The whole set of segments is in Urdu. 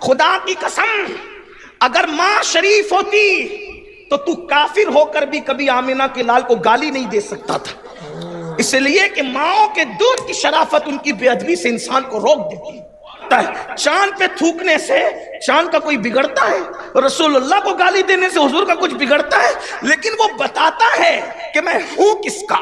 خدا کی قسم اگر ماں شریف ہوتی تو تو کافر ہو کر بھی کبھی آمینہ کے لال کو گالی نہیں دے سکتا تھا، اس لیے کہ ماؤں کے دودھ کی شرافت ان کی بے ادبی سے انسان کو روک دیتی ہے۔ چاند پہ تھوکنے سے چاند کا کوئی بگڑتا ہے؟ رسول اللہ کو گالی دینے سے حضور کا کچھ بگڑتا ہے؟ لیکن وہ بتاتا ہے کہ میں ہوں کس کا،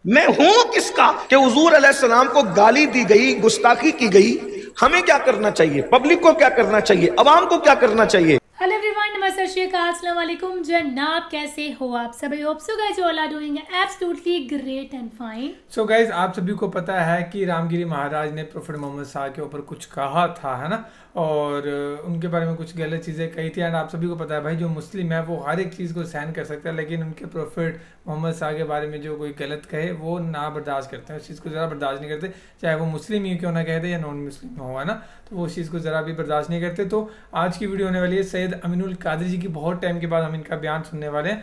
میں ہوں کس کا، کہ حضور علیہ السلام کو گالی دی گئی، گستاخی کی گئی۔ ہمیں کیا کرنا چاہیے؟ پبلک کو کیا کرنا چاہیے؟ عوام کو کیا کرنا چاہیے؟ ہیلو ایوری ون، نمستے شیخا، السلام علیکم جناب، کیسے ہو آپ سبھی؟ Hope so guys all are doing absolutely great and fine. So guys آپ سبھی کو پتہ ہے کہ رام گیری مہاراج نے پروفٹ محمد صلی اللہ علیہ وسلم کے اوپر کچھ کہا تھا، ہے نا، اور ان کے بارے میں کچھ غلط چیزیں کہی تھی۔ اینڈ آپ سبھی کو پتہ ہے بھائی جو مسلم ہے وہ ہر ایک چیز کو سہن کر سکتا ہے، لیکن ان کے پروفٹ محمد صلی اللہ علیہ وسلم کے بارے میں جو کوئی غلط کہے وہ نہ برداشت کرتے ہیں، اس چیز کو ذرا برداشت نہیں کرتے، چاہے وہ مسلم ہی کیوں نہ کہتے یا نان مسلم ہو، ہے نا، تو وہ اس چیز کو ذرا بھی برداشت نہیں کرتے۔ تو آج کی ویڈیو ہونے والی ہے سید امین القادری جی کی، بہت ٹائم کے بعد ہم ان کا بیان سننے والے ہیں،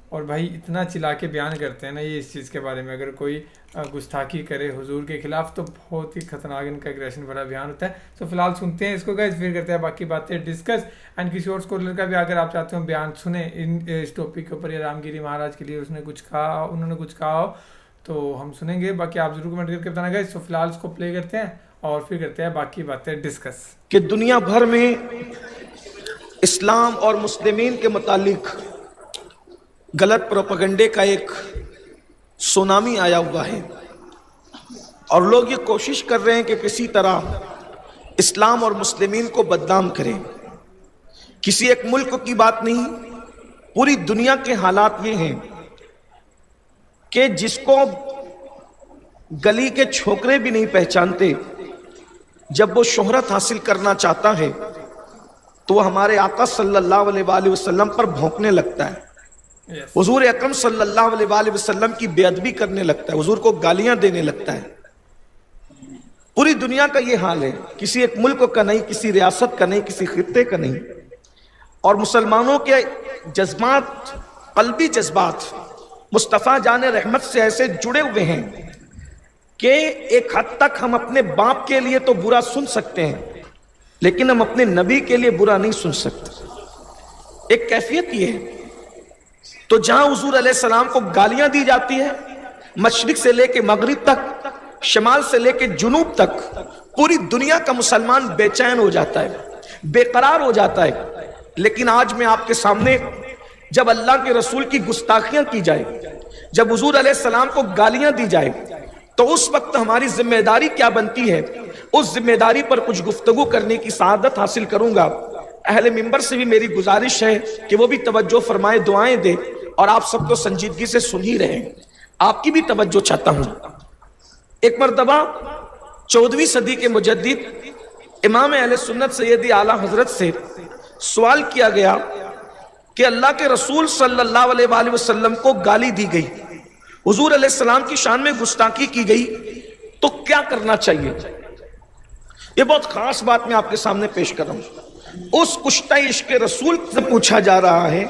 اور بھائی اتنا چلا کے بیان کرتے ہیں نا یہ اس چیز کے بارے میں، اگر کوئی گستاخی کرے حضور کے خلاف تو بہت ہی خطرناک ان کا ایگریشن بھرا بیان ہوتا ہے۔ تو فی الحال سنتے ہیں اس کو گائز، پھر کرتے ہیں باقی باتیں ڈسکس۔ اینڈ کسی اور اسکالر کا بھی اگر آپ چاہتے ہو بیان سنیں اس ٹاپک کے اوپر، یا رام گیری مہاراج کے لیے اس نے کچھ کہا، انہوں نے کچھ کہا ہو، تو ہم سنیں گے، باقی آپ ضرور کمنٹ کر کے بتانا گائز۔ تو فی الحال اس کو پلے کرتے ہیں اور پھر کرتے ہیں باقی باتیں ڈسکس۔ کہ دنیا بھر میں اسلام اور مسلمین کے متعلق غلط پروپیگنڈے کا ایک سونامی آیا ہوا ہے، اور لوگ یہ کوشش کر رہے ہیں کہ کسی طرح اسلام اور مسلمین کو بدنام کریں۔ کسی ایک ملک کی بات نہیں، پوری دنیا کے حالات یہ ہیں کہ جس کو گلی کے چھوکرے بھی نہیں پہچانتے، جب وہ شہرت حاصل کرنا چاہتا ہے تو وہ ہمارے آقا صلی اللہ علیہ وآلہ وسلم پر بھونکنے لگتا ہے، حضور اکرم صلی اللہ علیہ وآلہ وسلم کی بے ادبی کرنے لگتا ہے، حضور کو گالیاں دینے لگتا ہے۔ پوری دنیا کا یہ حال ہے، کسی ایک ملک کا نہیں، کسی ریاست کا نہیں، کسی خطے کا نہیں۔ اور مسلمانوں کے جذبات، قلبی جذبات مصطفیٰ جان رحمت سے ایسے جڑے ہوئے ہیں کہ ایک حد تک ہم اپنے باپ کے لیے تو برا سن سکتے ہیں، لیکن ہم اپنے نبی کے لیے برا نہیں سن سکتے۔ ایک کیفیت یہ ہے، تو جہاں حضور علیہ السلام کو گالیاں دی جاتی ہے، مشرق سے لے کے مغرب تک، شمال سے لے کے جنوب تک، پوری دنیا کا مسلمان بے چین ہو جاتا ہے، بے قرار ہو جاتا ہے۔ لیکن آج میں آپ کے سامنے جب اللہ کے رسول کی گستاخیاں کی جائے، جب حضور علیہ السلام کو گالیاں دی جائے، تو اس وقت ہماری ذمہ داری کیا بنتی ہے، اس ذمہ داری پر کچھ گفتگو کرنے کی سعادت حاصل کروں گا۔ اہل منبر سے بھی میری گزارش ہے کہ وہ بھی توجہ فرمائے، دعائیں دے، اور آپ سب کو سنجیدگی سے سن ہی رہے ہیں، آپ کی بھی توجہ چاہتا ہوں۔ ایک مرتبہ 14ویں صدی کے مجدد امام اہل سنت سیدی اعلیٰ حضرت سے سوال کیا گیا کہ اللہ کے رسول صلی اللہ علیہ وآلہ وسلم کو گالی دی گئی، حضور علیہ السلام کی شان میں گستاخی کی گئی، تو کیا کرنا چاہیے؟ یہ بہت خاص بات میں آپ کے سامنے پیش کر رہا ہوں۔ اس کشتہ عشق رسول سے پوچھا جا رہا ہے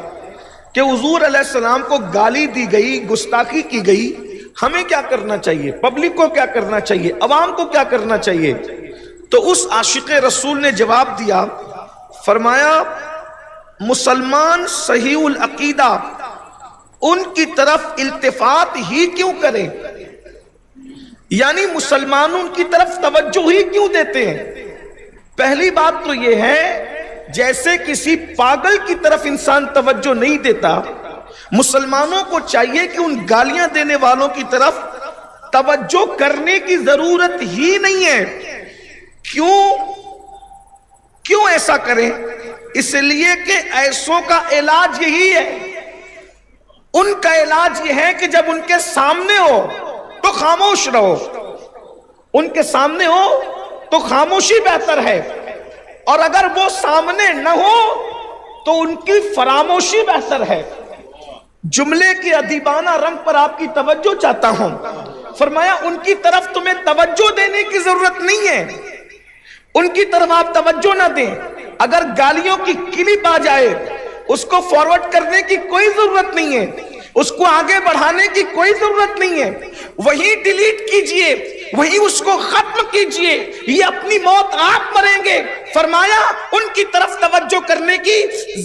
کہ حضور علیہ السلام کو گالی دی گئی، گستاخی کی گئی، ہمیں کیا کرنا چاہیے؟ پبلک کو کیا کرنا چاہیے؟ عوام کو کیا کرنا چاہیے؟ تو اس عاشق رسول نے جواب دیا، فرمایا مسلمان صحیح العقیدہ ان کی طرف التفات ہی کیوں کریں، یعنی مسلمان ان کی طرف توجہ ہی کیوں دیتے ہیں؟ پہلی بات تو یہ ہے، جیسے کسی پاگل کی طرف انسان توجہ نہیں دیتا، مسلمانوں کو چاہیے کہ ان گالیاں دینے والوں کی طرف توجہ کرنے کی ضرورت ہی نہیں ہے۔ کیوں ایسا کریں؟ اس لیے کہ ایسوں کا علاج یہی ہے، ان کا علاج یہ ہے کہ جب ان کے سامنے ہو تو خاموش رہو، ان کے سامنے ہو تو خاموشی بہتر ہے، اور اگر وہ سامنے نہ ہو تو ان کی فراموشی بہتر ہے۔ جملے کے ادیبانہ رنگ پر آپ کی توجہ چاہتا ہوں۔ فرمایا ان کی طرف تمہیں توجہ دینے کی ضرورت نہیں ہے، ان کی طرف آپ توجہ نہ دیں۔ اگر گالیوں کی کلپ آ جائے، اس کو فارورڈ کرنے کی کوئی ضرورت نہیں ہے، اس کو آگے بڑھانے کی کوئی ضرورت نہیں ہے، وہی ڈیلیٹ کیجئے وہی اس کو ختم کیجئے، یہ اپنی موت آپ مریں گے۔ فرمایا ان کی طرف توجہ کرنے کی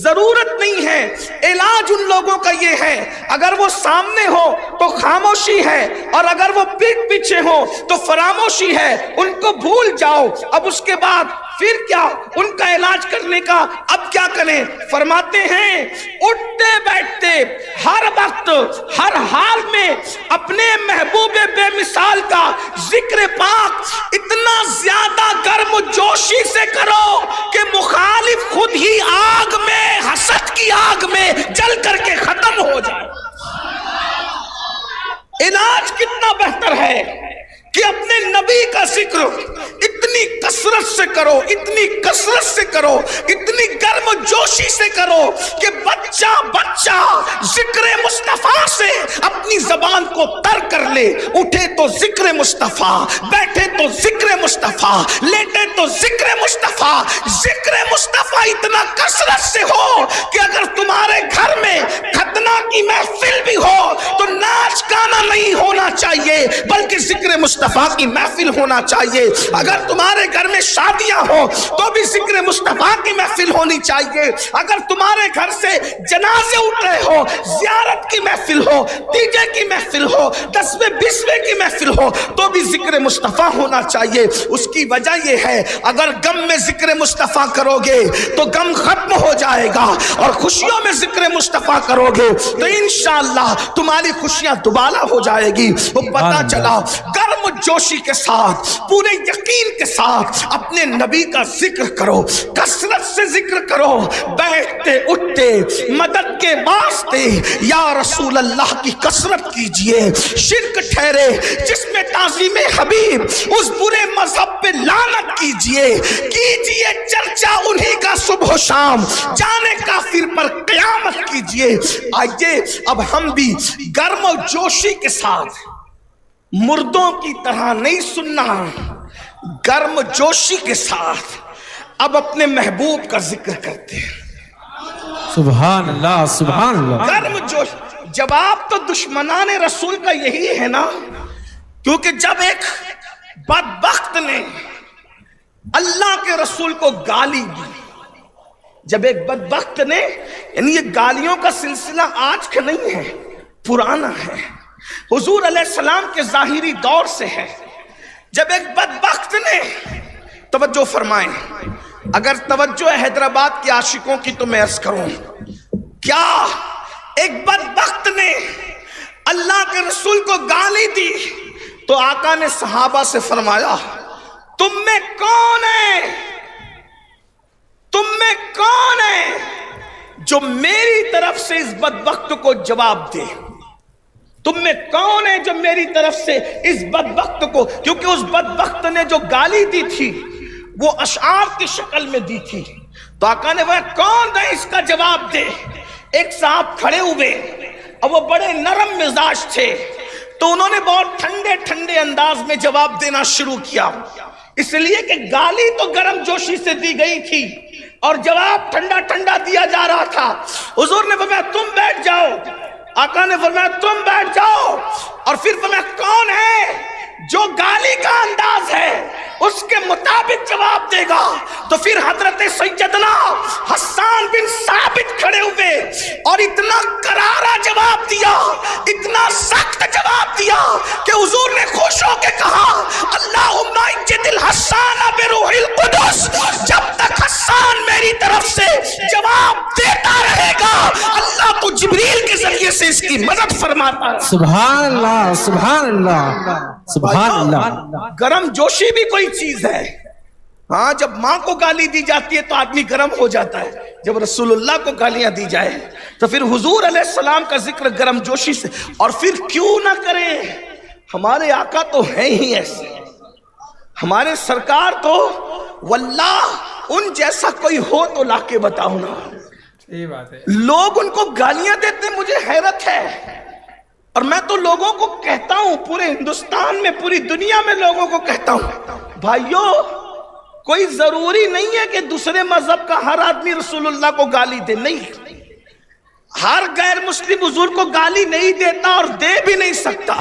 ضرورت نہیں ہے، علاج ان لوگوں کا یہ ہے اگر وہ سامنے ہو تو خاموشی ہے، اور اگر وہ پیٹھ پیچھے ہو تو فراموشی ہے، ان کو بھول جاؤ۔ اب اس کے بعد پھر کیا ان کا علاج کرنے کا اب کیا کریں؟ فرماتے ہیں اٹھتے بیٹھتے ہر وقت ہر حال میں اپنے محبوب بے مثال کا ذکر پاک اتنا زیادہ گرم جوشی سے کرو کہ مخالف خود ہی آگ میں، حسد کی آگ میں جل کر کے ختم ہو جائے۔ علاج کتنا بہتر ہے کہ اپنے نبی کا ذکر اتنی کثرت سے کرو، اتنی کثرت سے کرو، اتنی گرم جوشی سے کرو کہ بچہ بچہ ذکر مصطفیٰ سے اپنی زبان کو تر کر لے۔ اٹھے تو ذکر مصطفیٰ، بیٹھے تو ذکر مصطفیٰ، لیٹے تو ذکر مصطفیٰ۔ ذکر مصطفیٰ اتنا کثرت سے ہو کہ اگر تمہارے گھر میں ختنہ کی محفل بھی ہو تو ناچ گانا نہیں ہونا چاہیے بلکہ ذکر مصطفیٰ کی محفل ہونا چاہیے۔ اگر تمہارے گھر میں شادیاں ہو تو بھی ذکر مصطفیٰ کی محفل ہونی چاہیے۔ اگر تمہارے گھر سے جنازے اٹھ رہے ہو، زیارت کی محفل ہو، تیجے کی محفل ہو، 10ویں 20ویں کی محفل ہو تو بھی ذکر مصطفیٰ ہونا چاہیے۔ اس کی وجہ یہ ہے اگر غم میں ذکر مصطفیٰ کرو گے تو غم ختم ہو جائے گا، اور خوشیوں میں ذکر مصطفیٰ کرو گے تو انشاءاللہ تمہاری خوشیاں دوبالا ہو جائے گی۔ وہ پتہ چلا گرم جوشی کے ساتھ، پورے یقین کے ساتھ اپنے نبی کا ذکر کرو، کثرت سے ذکر کرو، بیٹھتے اٹھتے مدد کے واسطے یا رسول اللہ کی کثرت کیجئے۔ شرک ٹھہرے جس میں تعظیم حبیب، اس برے مذہب پہ لعنت کیجئے چرچا انہی کا صبح و شام، جانے کافر پر قیامت کیجئے۔ آئیے اب ہم بھی گرم و جوشی کے ساتھ، مردوں کی طرح نہیں سننا، گرم جوشی کے ساتھ اب اپنے محبوب کا ذکر کرتے ہیں۔ سبحان اللہ، سبحان اللہ۔ گرم جوش، جواب تو دشمنان رسول کا یہی ہے نا، کیونکہ جب ایک بدبخت نے اللہ کے رسول کو گالی دی، جب ایک بدبخت نے، یعنی یہ گالیوں کا سلسلہ آج کا نہیں ہے، پرانا ہے، حضور علیہ السلام کے ظاہری دور سے ہے۔ جب ایک بدبخت نے، توجہ فرمائیں، اگر توجہ ہے حیدرآباد کے عاشقوں کی تو میں عرض کروں، کیا ایک بدبخت نے اللہ کے رسول کو گالی دی تو آقا نے صحابہ سے فرمایا تم میں کون ہے، تم میں کون ہے جو میری طرف سے اس بدبخت کو جواب دے؟ تم میں کون ہے جو میری طرف سے اس بدبخت کو، کیونکہ اس بدبخت نے جو گالی دی تھی وہ اشعار کی شکل میں دی تھی، تو آقا نے وہ کون ہے اس کا جواب دے؟ ایک صاحب کھڑے ہوئے اور وہ بڑے نرم مزاج تھے، تو انہوں نے بہت ٹھنڈے ٹھنڈے انداز میں جواب دینا شروع کیا، اس لیے کہ گالی تو گرم جوشی سے دی گئی تھی اور جواب ٹھنڈا ٹھنڈا دیا جا رہا تھا۔ حضور نے فرمایا تم بیٹھ جاؤ، آقا نے فرمایا تم بیٹھ جاؤ، اور پھر فرمایا کون ہے جو گالی کا انداز ہے اس کے مطابق جواب دے گا؟ تو پھر حضرت سیدنا حسان بن ثابت کھڑے ہوئے اور اتنا کرارا جواب دیا، اتنا سخت جواب دیا کہ حضور نے خوش ہو کے کہا اللہم اجد الحسان بروح القدس، جب تک حسان میری طرف سے جواب دیتا رہے گا اللہ تو جبریل کے ذریعے سے اس کی مدد فرماتا ہے۔ سبحان اللہ، سبحان اللہ، سبحان اللہ۔ گرم جوشی بھی کوئی چیز ہے، ہاں جب ماں کو گالی دی جاتی ہے تو آدمی گرم ہو جاتا ہے، جب رسول اللہ کو گالیاں دی جائے تو پھر حضور علیہ السلام کا ذکر گرم جوشی سے، اور پھر کیوں نہ کریں؟ ہمارے آقا تو ہیں ہی ایسے، ہمارے سرکار تو واللہ ان جیسا کوئی ہو تو لا کے بتاؤ نا۔ یہ بات ہے، لوگ ان کو گالیاں دیتے ہیں، مجھے حیرت ہے، اور میں تو لوگوں کو کہتا ہوں، پورے ہندوستان میں، پوری دنیا میں لوگوں کو کہتا ہوں بھائیو، کوئی ضروری نہیں ہے کہ دوسرے مذہب کا ہر آدمی رسول اللہ کو گالی دے، نہیں، ہر غیر مسلم حضور کو گالی نہیں دیتا اور دے بھی نہیں سکتا،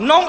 9